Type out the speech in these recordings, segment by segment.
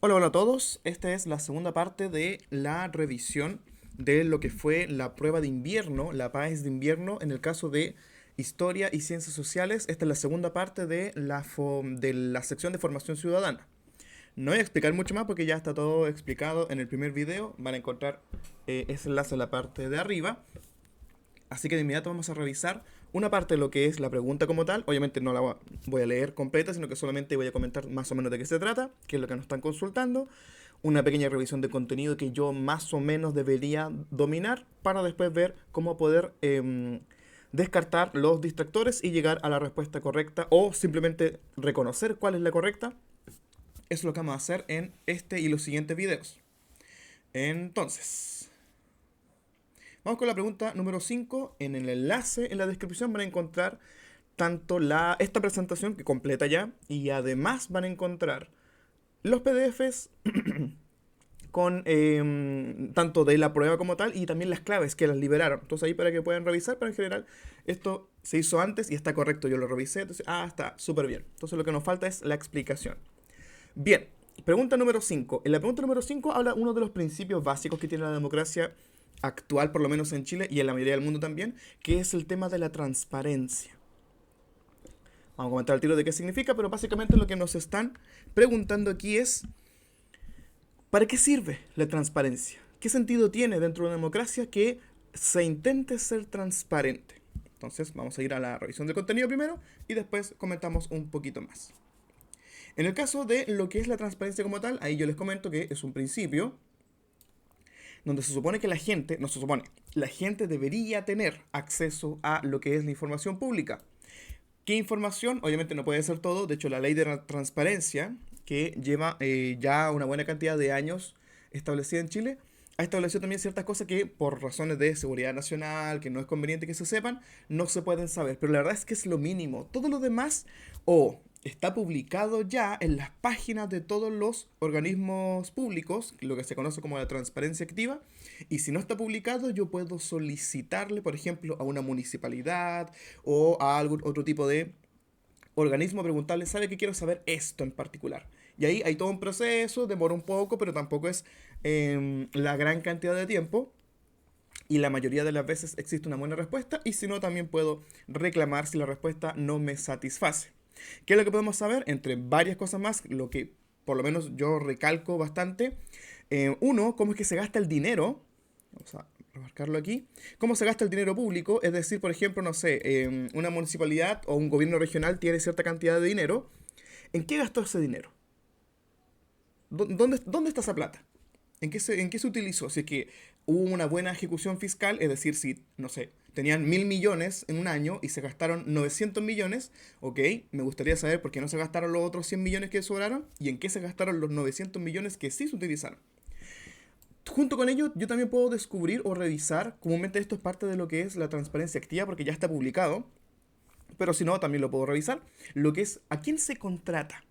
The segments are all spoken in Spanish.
Hola, hola a todos. Esta es la segunda parte de la revisión de lo que fue la prueba de invierno, la PAES de invierno, en el caso de Historia y Ciencias Sociales. Esta es la segunda parte de de la sección de Formación Ciudadana. No voy a explicar mucho más porque ya está todo explicado en el primer video. Van a encontrar ese enlace en la parte de arriba. Así que de inmediato vamos a revisar una parte de lo que es la pregunta como tal. Obviamente no la voy a leer completa, sino que solamente voy a comentar más o menos de qué se trata, qué es lo que nos están consultando. Una pequeña revisión de contenido que yo más o menos debería dominar para después ver cómo poder descartar los distractores y llegar a la respuesta correcta o simplemente reconocer cuál es la correcta. Eso es lo que vamos a hacer en este y los siguientes videos. Entonces, vamos con la pregunta número 5. En el enlace en la descripción van a encontrar tanto esta presentación que completa ya y además van a encontrar los PDFs con tanto de la prueba como tal y también las claves que las liberaron. Entonces ahí para que puedan revisar, pero en general esto se hizo antes y está correcto, yo lo revisé, entonces está súper bien. Entonces lo que nos falta es la explicación. Bien, pregunta número 5. En la pregunta número 5 habla uno de los principios básicos que tiene la democracia actual, por lo menos en Chile y en la mayoría del mundo también, que es el tema de la transparencia. Vamos a comentar al tiro de qué significa, pero básicamente lo que nos están preguntando aquí es, ¿para qué sirve la transparencia? ¿Qué sentido tiene dentro de una democracia que se intente ser transparente? Entonces vamos a ir a la revisión de contenido primero y después comentamos un poquito más. En el caso de lo que es la transparencia como tal, ahí yo les comento que es un principio donde se supone que la gente, no se supone, la gente debería tener acceso a lo que es la información pública. ¿Qué información? Obviamente no puede ser todo, de hecho la ley de la transparencia, que lleva ya una buena cantidad de años establecida en Chile, ha establecido también ciertas cosas que por razones de seguridad nacional, que no es conveniente que se sepan, no se pueden saber. Pero la verdad es que es lo mínimo. Todo lo demás o está publicado ya en las páginas de todos los organismos públicos, lo que se conoce como la transparencia activa, y si no está publicado yo puedo solicitarle, por ejemplo, a una municipalidad o a algún otro tipo de organismo, preguntarle, ¿sabe que quiero saber esto en particular? Y ahí hay todo un proceso, demora un poco, pero tampoco es la gran cantidad de tiempo. Y la mayoría de las veces existe una buena respuesta, y si no, también puedo reclamar si la respuesta no me satisface. ¿Qué es lo que podemos saber? Entre varias cosas más, lo que por lo menos yo recalco bastante. Uno, cómo es que se gasta el dinero. Vamos a remarcarlo aquí. ¿Cómo se gasta el dinero público? Es decir, por ejemplo, no sé, una municipalidad o un gobierno regional tiene cierta cantidad de dinero. ¿En qué gastó ese dinero? ¿Dónde está esa plata? En qué se utilizó? Si es que hubo una buena ejecución fiscal, es decir, si, no sé, tenían 1.000 millones en un año y se gastaron 900 millones, ok, me gustaría saber por qué no se gastaron los otros 100 millones que sobraron y en qué se gastaron los 900 millones que sí se utilizaron. Junto con ello, yo también puedo descubrir o revisar, comúnmente esto es parte de lo que es la transparencia activa porque ya está publicado, pero si no, también lo puedo revisar, lo que es a quién se contrata.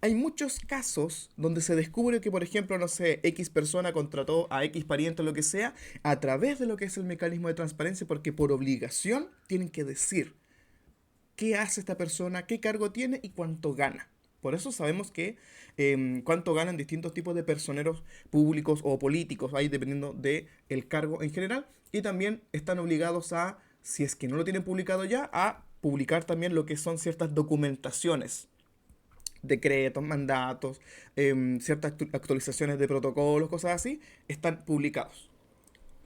Hay muchos casos donde se descubre que, por ejemplo, no sé, X persona contrató a X pariente o lo que sea a través de lo que es el mecanismo de transparencia porque por obligación tienen que decir qué hace esta persona, qué cargo tiene y cuánto gana. Por eso sabemos que cuánto ganan distintos tipos de personeros públicos o políticos, ahí dependiendo del cargo en general. Y también están obligados a, si es que no lo tienen publicado ya, a publicar también lo que son ciertas documentaciones, decretos, mandatos, ciertas actualizaciones de protocolos, cosas así, están publicados.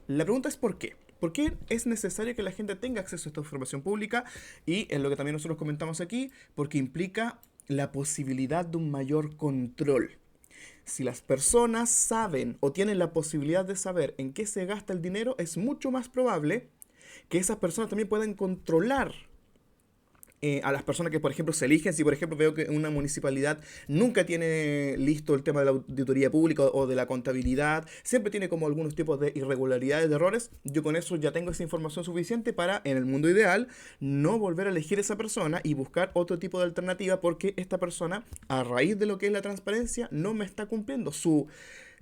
La pregunta es ¿por qué? ¿Por qué es necesario que la gente tenga acceso a esta información pública? Y es lo que también nosotros comentamos aquí, porque implica la posibilidad de un mayor control. Si las personas saben o tienen la posibilidad de saber en qué se gasta el dinero, es mucho más probable que esas personas también puedan controlar a las personas que, por ejemplo, se eligen. Si, por ejemplo, veo que una municipalidad nunca tiene listo el tema de la auditoría pública o de la contabilidad, siempre tiene como algunos tipos de irregularidades, de errores, yo con eso ya tengo esa información suficiente para, en el mundo ideal, no volver a elegir esa persona y buscar otro tipo de alternativa porque esta persona, a raíz de lo que es la transparencia, no me está cumpliendo.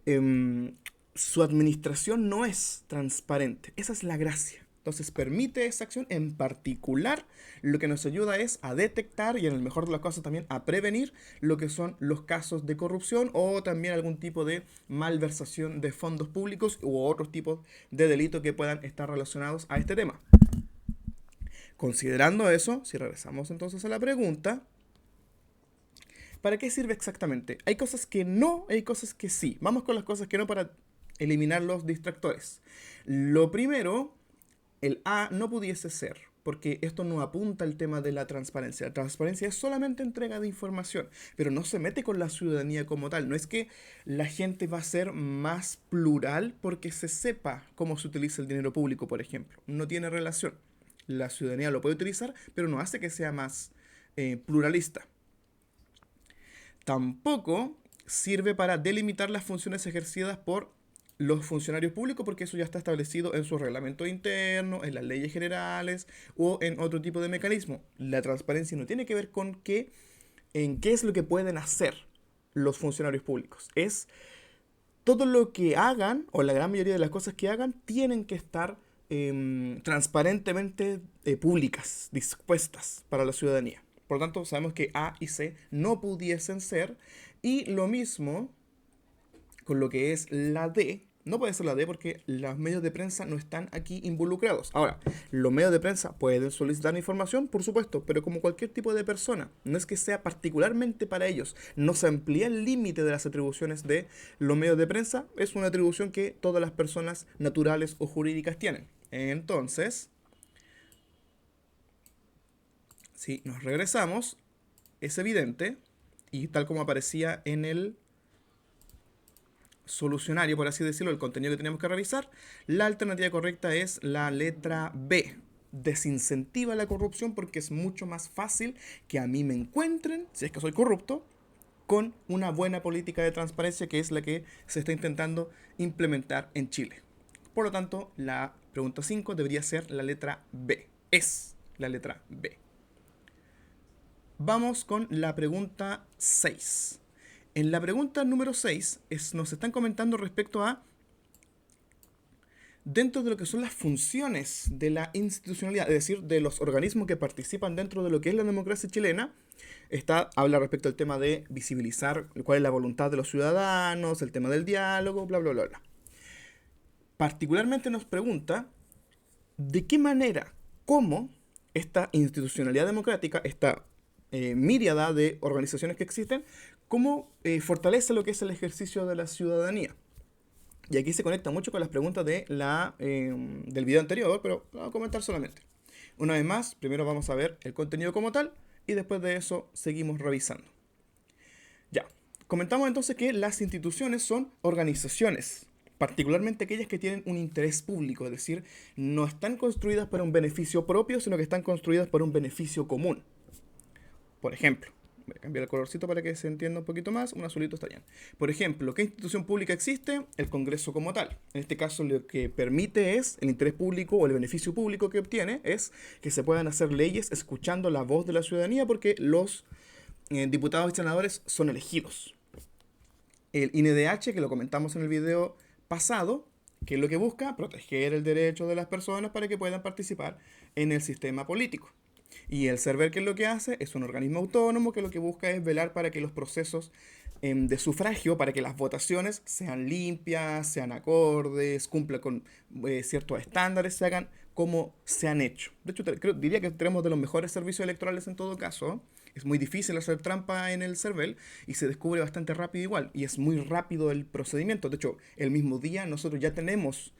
Eh, su administración no es transparente. Esa es la gracia. Entonces permite esa acción. En particular, lo que nos ayuda es a detectar y en el mejor de los casos también a prevenir lo que son los casos de corrupción o también algún tipo de malversación de fondos públicos u otros tipos de delitos que puedan estar relacionados a este tema. Considerando eso, si regresamos entonces a la pregunta, ¿para qué sirve exactamente? Hay cosas que no, hay cosas que sí. Vamos con las cosas que no para eliminar los distractores. Lo primero, el A no pudiese ser, porque esto no apunta al tema de la transparencia. La transparencia es solamente entrega de información, pero no se mete con la ciudadanía como tal. No es que la gente va a ser más plural porque se sepa cómo se utiliza el dinero público, por ejemplo. No tiene relación. La ciudadanía lo puede utilizar, pero no hace que sea más pluralista. Tampoco sirve para delimitar las funciones ejercidas por los funcionarios públicos porque eso ya está establecido en su reglamento interno, en las leyes generales o en otro tipo de mecanismo. La transparencia no tiene que ver con en qué es lo que pueden hacer los funcionarios públicos. Es todo lo que hagan o la gran mayoría de las cosas que hagan tienen que estar transparentemente públicas, dispuestas para la ciudadanía. Por lo tanto, sabemos que A y C no pudiesen ser. Y lo mismo con lo que es la D. No puede ser la D porque los medios de prensa no están aquí involucrados. Ahora, los medios de prensa pueden solicitar información, por supuesto, pero como cualquier tipo de persona. No es que sea particularmente para ellos. No se amplía el límite de las atribuciones de los medios de prensa. Es una atribución que todas las personas naturales o jurídicas tienen. Entonces, si nos regresamos, es evidente, y tal como aparecía en el solucionario, por así decirlo, el contenido que tenemos que revisar, la alternativa correcta es la letra B. Desincentiva la corrupción porque es mucho más fácil que a mí me encuentren, si es que soy corrupto, con una buena política de transparencia que es la que se está intentando implementar en Chile. Por lo tanto, la pregunta 5 debería ser la letra B. Es la letra B. Vamos con la pregunta 6. En la pregunta número 6 nos están comentando respecto a dentro de lo que son las funciones de la institucionalidad, es decir, de los organismos que participan dentro de lo que es la democracia chilena. Habla respecto al tema de visibilizar cuál es la voluntad de los ciudadanos, el tema del diálogo, bla, bla, bla, bla. Particularmente nos pregunta de qué manera, cómo esta institucionalidad democrática, esta míriada de organizaciones que existen, cómo fortalece lo que es el ejercicio de la ciudadanía. Y aquí se conecta mucho con las preguntas del video anterior, pero lo voy a comentar solamente. Una vez más, primero vamos a ver el contenido como tal y después de eso seguimos revisando. Ya, comentamos entonces que las instituciones son organizaciones, particularmente aquellas que tienen un interés público, es decir, no están construidas para un beneficio propio, sino que están construidas para un beneficio común. Por ejemplo, voy a cambiar el colorcito para que se entienda un poquito más. Un azulito está bien. Por ejemplo, ¿qué institución pública existe? El Congreso como tal. En este caso, lo que permite es el interés público o el beneficio público que obtiene es que se puedan hacer leyes escuchando la voz de la ciudadanía porque los diputados y senadores son elegidos. El INDH, que lo comentamos en el video pasado, que es lo que busca proteger el derecho de las personas para que puedan participar en el sistema político. Y el CERVEL, que es lo que hace, es un organismo autónomo que lo que busca es velar para que los procesos de sufragio, para que las votaciones sean limpias, sean acordes, cumplan con ciertos estándares, se hagan como se han hecho. De hecho, diría que tenemos de los mejores servicios electorales en todo caso. Es muy difícil hacer trampa en el CERVEL y se descubre bastante rápido igual. Y es muy rápido el procedimiento. De hecho, el mismo día nosotros ya tenemos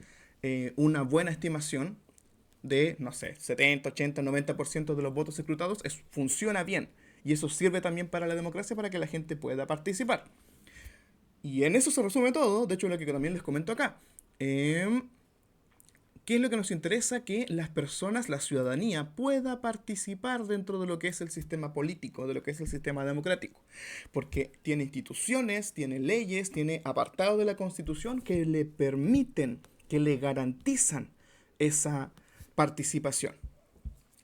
una buena estimación de, no sé, 70, 80, 90% de los votos escrutados, funciona bien. Y eso sirve también para la democracia, para que la gente pueda participar. Y en eso se resume todo, de hecho lo que también les comento acá. ¿Qué es lo que nos interesa? Que las personas, la ciudadanía, pueda participar dentro de lo que es el sistema político, de lo que es el sistema democrático. Porque tiene instituciones, tiene leyes, tiene apartados de la Constitución que le permiten, que le garantizan esa participación.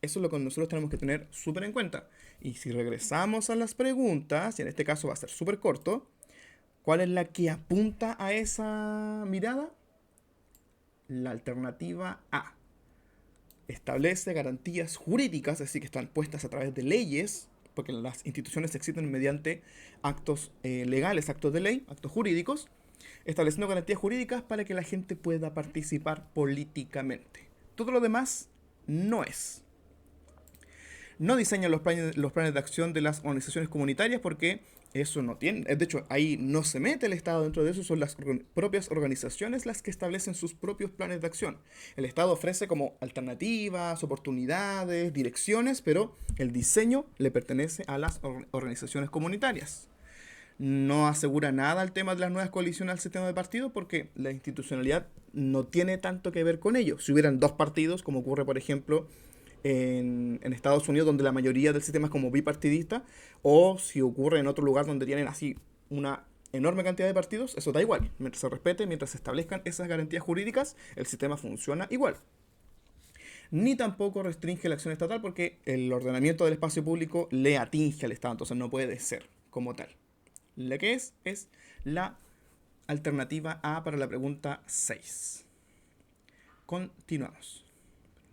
Eso es lo que nosotros tenemos que tener súper en cuenta. Y si regresamos a las preguntas, y en este caso va a ser súper corto, ¿cuál es la que apunta a esa mirada? La alternativa A. establece garantías jurídicas, es decir, que están puestas a través de leyes, porque las instituciones existen mediante actos legales, actos de ley, actos jurídicos, estableciendo garantías jurídicas para que la gente pueda participar políticamente. Todo lo demás no es. No diseñan los planes de acción de las organizaciones comunitarias porque eso no tiene. De hecho, ahí no se mete el Estado dentro de eso, son las propias organizaciones las que establecen sus propios planes de acción. El Estado ofrece como alternativas, oportunidades, direcciones, pero el diseño le pertenece a las organizaciones comunitarias. No asegura nada el tema de las nuevas coaliciones al sistema de partidos porque la institucionalidad no tiene tanto que ver con ello. Si hubieran dos partidos, como ocurre por ejemplo en Estados Unidos, donde la mayoría del sistema es como bipartidista, o si ocurre en otro lugar donde tienen así una enorme cantidad de partidos, eso da igual. Mientras se respete, mientras se establezcan esas garantías jurídicas, el sistema funciona igual. Ni tampoco restringe la acción estatal porque el ordenamiento del espacio público le atinge al Estado, entonces no puede ser como tal. La que es la alternativa A para la pregunta 6. Continuamos.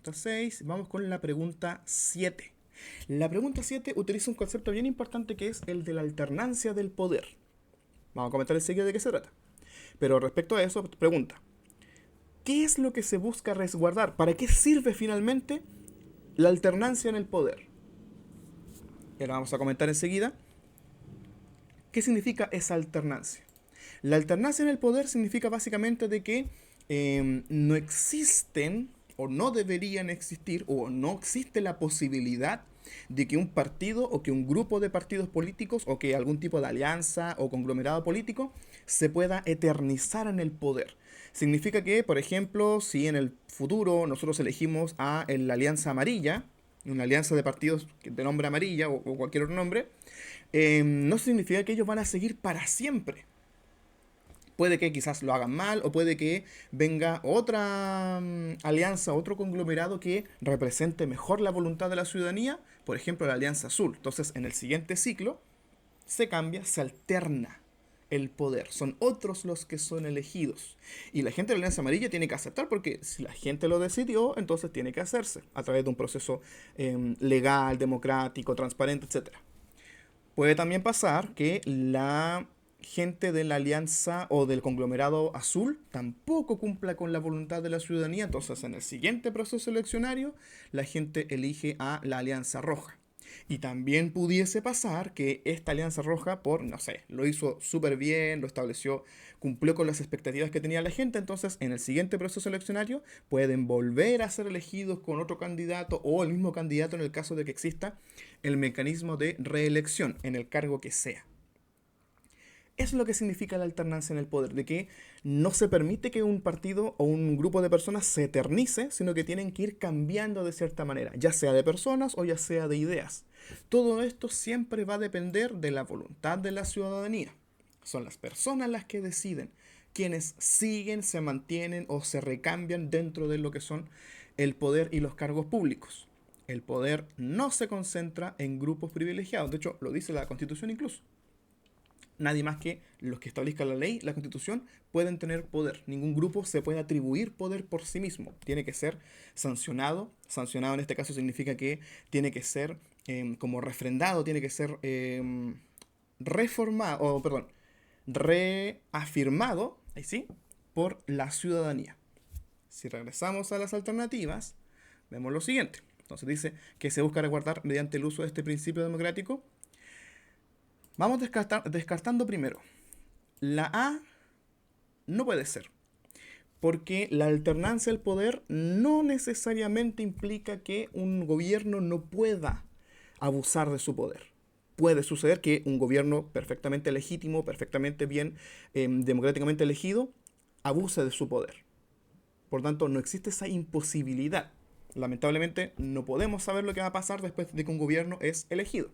Pregunta 6, vamos con la pregunta 7. La pregunta 7 utiliza un concepto bien importante que es el de la alternancia del poder. Vamos a comentar enseguida de qué se trata. Pero respecto a eso, pregunta: ¿qué es lo que se busca resguardar? ¿Para qué sirve finalmente la alternancia en el poder? Y ahora vamos a comentar enseguida qué significa esa alternancia. La alternancia en el poder significa básicamente de que no existen o no deberían existir o no existe la posibilidad de que un partido o que un grupo de partidos políticos o que algún tipo de alianza o conglomerado político se pueda eternizar en el poder. Significa que, por ejemplo, si en el futuro nosotros elegimos a la Alianza Amarilla, una alianza de partidos de nombre amarilla o cualquier otro nombre, no significa que ellos van a seguir para siempre. Puede que quizás lo hagan mal o puede que venga otra alianza, otro conglomerado que represente mejor la voluntad de la ciudadanía, por ejemplo la Alianza Azul. Entonces en el siguiente ciclo se cambia, se alterna el poder. Son otros los que son elegidos. Y la gente de la Alianza Amarilla tiene que aceptar porque si la gente lo decidió, entonces tiene que hacerse a través de un proceso legal, democrático, transparente, etc. Puede también pasar que la gente de la alianza o del conglomerado azul tampoco cumpla con la voluntad de la ciudadanía, entonces en el siguiente proceso eleccionario la gente elige a la alianza roja. Y también pudiese pasar que esta alianza roja, no sé, lo hizo súper bien, lo estableció, cumplió con las expectativas que tenía la gente, entonces en el siguiente proceso eleccionario pueden volver a ser elegidos con otro candidato o el mismo candidato en el caso de que exista el mecanismo de reelección en el cargo que sea. Eso es lo que significa la alternancia en el poder, de que no se permite que un partido o un grupo de personas se eternice, sino que tienen que ir cambiando de cierta manera, ya sea de personas o ya sea de ideas. Todo esto siempre va a depender de la voluntad de la ciudadanía. Son las personas las que deciden, quienes siguen, se mantienen o se recambian dentro de lo que son el poder y los cargos públicos. El poder no se concentra en grupos privilegiados, de hecho lo dice la Constitución incluso. Nadie más que los que establezcan la ley, la Constitución, pueden tener poder. Ningún grupo se puede atribuir poder por sí mismo. Tiene que ser sancionado. Sancionado en este caso significa que tiene que ser como refrendado, tiene que ser reafirmado, ahí sí, por la ciudadanía. Si regresamos a las alternativas, vemos lo siguiente. Entonces dice que se busca resguardar mediante el uso de este principio democrático. Vamos descartando primero. La A no puede ser, porque la alternancia del poder no necesariamente implica que un gobierno no pueda abusar de su poder. Puede suceder que un gobierno perfectamente legítimo, perfectamente bien, democráticamente elegido, abuse de su poder. Por tanto, no existe esa imposibilidad. Lamentablemente, no podemos saber lo que va a pasar después de que un gobierno es elegido.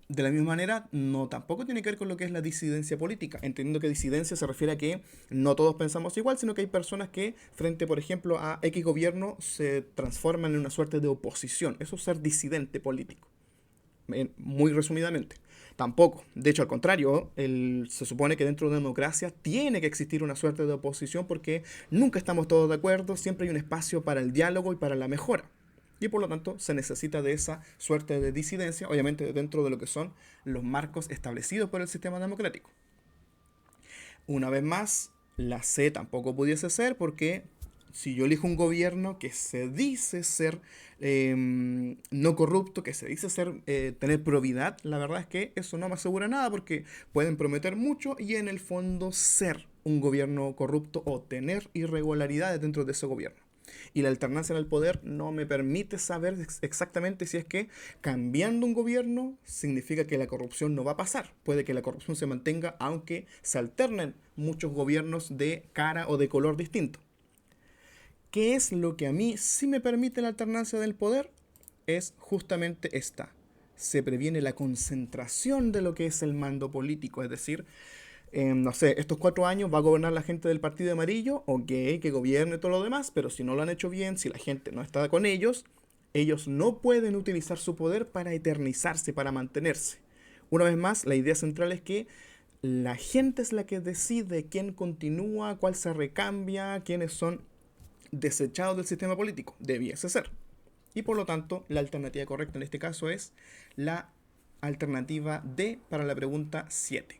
De la misma manera, no tampoco tiene que ver con lo que es la disidencia política, entendiendo que disidencia se refiere a que no todos pensamos igual, sino que hay personas que frente, por ejemplo, a X gobierno se transforman en una suerte de oposición. Eso es ser disidente político, muy resumidamente. Tampoco. De hecho, al contrario, se supone que dentro de una democracia tiene que existir una suerte de oposición porque nunca estamos todos de acuerdo, siempre hay un espacio para el diálogo y para la mejora. Y por lo tanto se necesita de esa suerte de disidencia, obviamente dentro de lo que son los marcos establecidos por el sistema democrático. Una vez más, la C tampoco pudiese ser porque si yo elijo un gobierno que se dice ser no corrupto, que se dice ser tener probidad, la verdad es que eso no me asegura nada porque pueden prometer mucho y en el fondo ser un gobierno corrupto o tener irregularidades dentro de ese gobierno. Y la alternancia en el poder no me permite saber exactamente si es que cambiando un gobierno significa que la corrupción no va a pasar. Puede que la corrupción se mantenga aunque se alternen muchos gobiernos de cara o de color distinto. ¿Qué es lo que a mí sí me permite la alternancia del poder? Es justamente esta. Se previene la concentración de lo que es el mando político, es decir, no sé, estos 4 años va a gobernar la gente del Partido Amarillo, ok, que gobierne todo lo demás, pero si no lo han hecho bien, si la gente no está con ellos no pueden utilizar su poder para eternizarse, para mantenerse. Una vez más, la idea central es que la gente es la que decide quién continúa, cuál se recambia, quiénes son desechados del sistema político. Debiese ser. Y por lo tanto, la alternativa correcta en este caso es la alternativa D para la pregunta 7.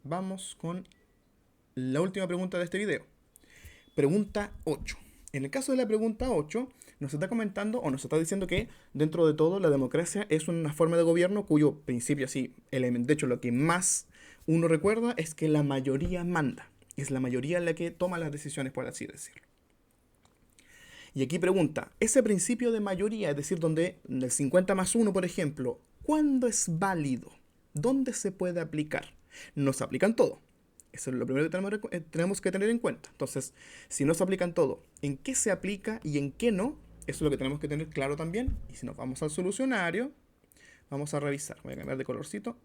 Vamos con la última pregunta de este video. Pregunta 8. En el caso de la pregunta 8, nos está comentando o nos está diciendo que dentro de todo la democracia es una forma de gobierno cuyo principio, así, de hecho lo que más uno recuerda es que la mayoría manda. Es la mayoría la que toma las decisiones, por así decirlo. Y aquí pregunta, ese principio de mayoría, es decir, donde el 50+1, por ejemplo, ¿cuándo es válido? ¿Dónde se puede aplicar? No se aplica en todo. Eso es lo primero que tenemos que tener en cuenta. Entonces, si no se aplica en todo, ¿en qué se aplica y en qué no? Eso es lo que tenemos que tener claro también. Y si nos vamos al solucionario, vamos a revisar. Voy a cambiar de colorcito.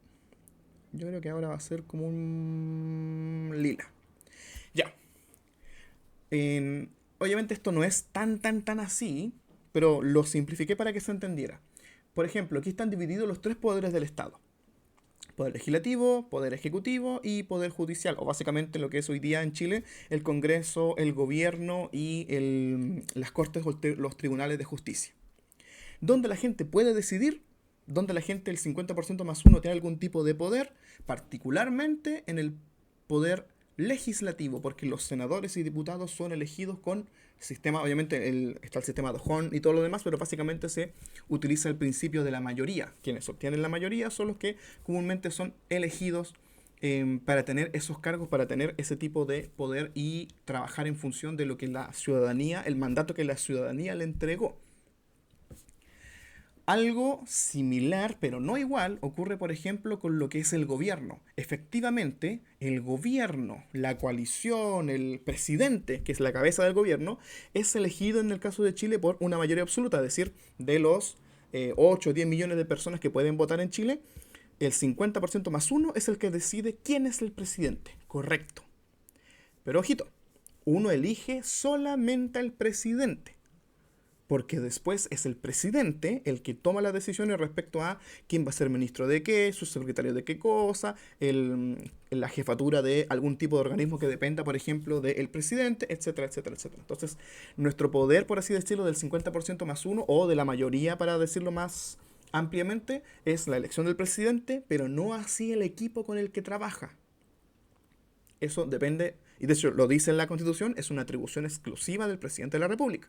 Yo creo que ahora va a ser como un lila. Ya. Obviamente esto no es tan así, pero lo simplifiqué para que se entendiera. Por ejemplo, aquí están divididos los 3 poderes del Estado. Poder legislativo, poder ejecutivo y poder judicial, o básicamente lo que es hoy día en Chile, el Congreso, el gobierno y las cortes o los tribunales de justicia. Donde la gente puede decidir, donde la gente, el 50%+1, tiene algún tipo de poder, particularmente en el poder legislativo, porque los senadores y diputados son elegidos con sistema, obviamente está el sistema de D'Hondt y todo lo demás, pero básicamente se utiliza el principio de la mayoría. Quienes obtienen la mayoría son los que comúnmente son elegidos para tener esos cargos, para tener ese tipo de poder y trabajar en función de lo que la ciudadanía, el mandato que la ciudadanía le entregó. Algo similar, pero no igual, ocurre, por ejemplo, con lo que es el gobierno. Efectivamente, el gobierno, la coalición, el presidente, que es la cabeza del gobierno, es elegido en el caso de Chile por una mayoría absoluta, es decir, de los 8 o 10 millones de personas que pueden votar en Chile, el 50%+1 es el que decide quién es el presidente. Correcto. Pero ojito, uno elige solamente al presidente. Porque después es el presidente el que toma las decisiones respecto a quién va a ser ministro de qué, su secretario de qué cosa, la jefatura de algún tipo de organismo que dependa, por ejemplo, del presidente, etcétera, etcétera, etcétera. Entonces, nuestro poder, por así decirlo, del 50%+1 o de la mayoría, para decirlo más ampliamente, es la elección del presidente, pero no así el equipo con el que trabaja. Eso depende, y de hecho lo dice en la Constitución, es una atribución exclusiva del presidente de la República.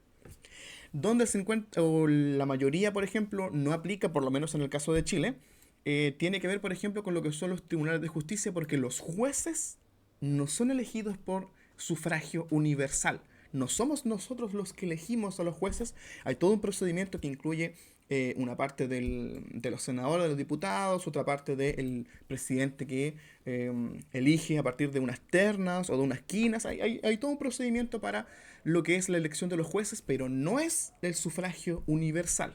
Donde el 50 o la mayoría, por ejemplo, no aplica, por lo menos en el caso de Chile, tiene que ver, por ejemplo, con lo que son los tribunales de justicia, porque los jueces no son elegidos por sufragio universal. No somos nosotros los que elegimos a los jueces. Hay todo un procedimiento que incluye una parte de los senadores, de los diputados, otra parte del presidente que elige a partir de unas ternas o de unas quinas. Hay todo un procedimiento para lo que es la elección de los jueces, pero no es el sufragio universal.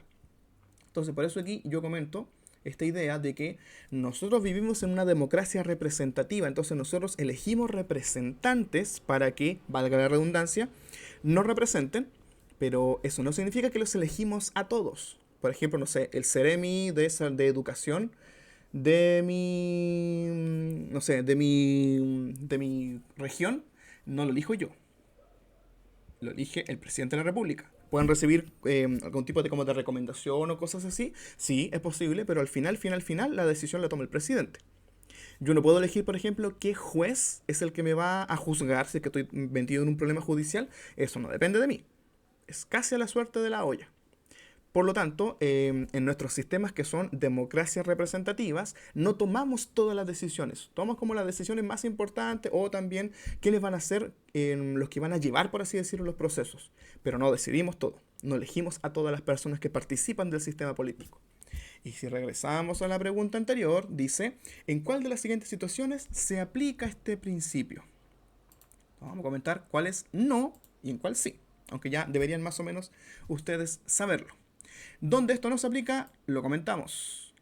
Entonces, por eso aquí yo comento esta idea de que nosotros vivimos en una democracia representativa, entonces nosotros elegimos representantes para que, valga la redundancia, nos representen, pero eso no significa que los elegimos a todos. Por ejemplo, no sé, el Ceremi de educación de mi, no sé, de mi región, no lo elijo yo, lo elige el presidente de la República. Pueden recibir algún tipo de, como de recomendación o cosas así, sí, es posible, pero al final, la decisión la toma el presidente. Yo no puedo elegir, por ejemplo, qué juez es el que me va a juzgar si es que estoy metido en un problema judicial. Eso no depende de mí. Es casi a la suerte de la olla. Por lo tanto, en nuestros sistemas que son democracias representativas, no tomamos todas las decisiones. Tomamos como las decisiones más importantes o también qué les van a hacer los que van a llevar, por así decirlo, los procesos. Pero no decidimos todo. No elegimos a todas las personas que participan del sistema político. Y si regresamos a la pregunta anterior, dice, ¿en cuál de las siguientes situaciones se aplica este principio? Vamos a comentar cuáles no y en cuál sí. Aunque ya deberían más o menos ustedes saberlo. ¿Dónde esto no se aplica? Lo comentamos.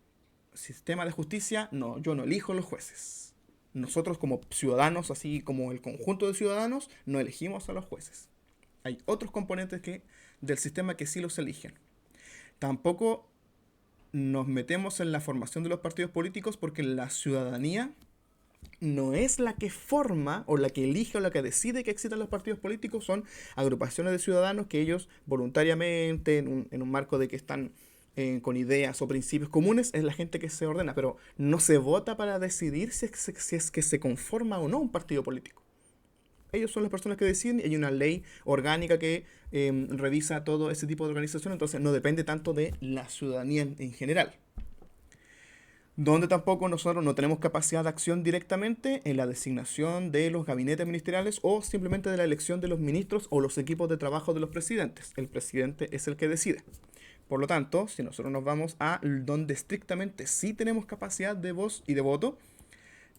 Sistema de justicia, no, yo no elijo los jueces. Nosotros como ciudadanos, así como el conjunto de ciudadanos, no elegimos a los jueces. Hay otros componentes del sistema que sí los eligen. Tampoco nos metemos en la formación de los partidos políticos porque la ciudadanía no es la que forma o la que elige o la que decide que existan los partidos políticos, son agrupaciones de ciudadanos que ellos voluntariamente, en un marco de que están con ideas o principios comunes, es la gente que se ordena, pero no se vota para decidir si es que se conforma o no un partido político. Ellos son las personas que deciden y hay una ley orgánica que revisa todo ese tipo de organización, entonces no depende tanto de la ciudadanía en general. Donde tampoco nosotros no tenemos capacidad de acción directamente en la designación de los gabinetes ministeriales o simplemente de la elección de los ministros o los equipos de trabajo de los presidentes. El presidente es el que decide. Por lo tanto, si nosotros nos vamos a donde estrictamente sí tenemos capacidad de voz y de voto,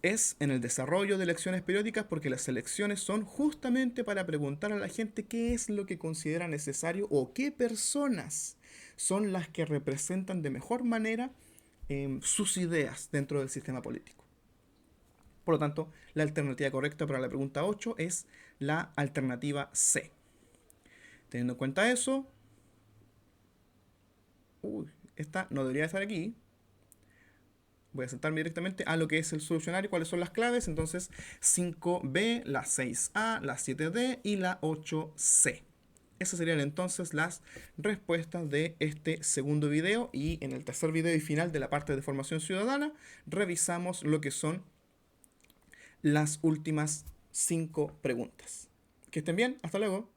es en el desarrollo de elecciones periódicas, porque las elecciones son justamente para preguntar a la gente qué es lo que considera necesario o qué personas son las que representan de mejor manera sus ideas dentro del sistema político. Por lo tanto, la alternativa correcta para la pregunta 8 es la alternativa C. Teniendo en cuenta eso, esta no debería estar aquí. Voy a saltarme directamente a lo que es el solucionario, cuáles son las claves. Entonces, 5B, la 6A, la 7D y la 8C. Esas serían entonces las respuestas de este segundo video. Y en el tercer video y final de la parte de formación ciudadana, revisamos lo que son las últimas 5 preguntas. Que estén bien, hasta luego.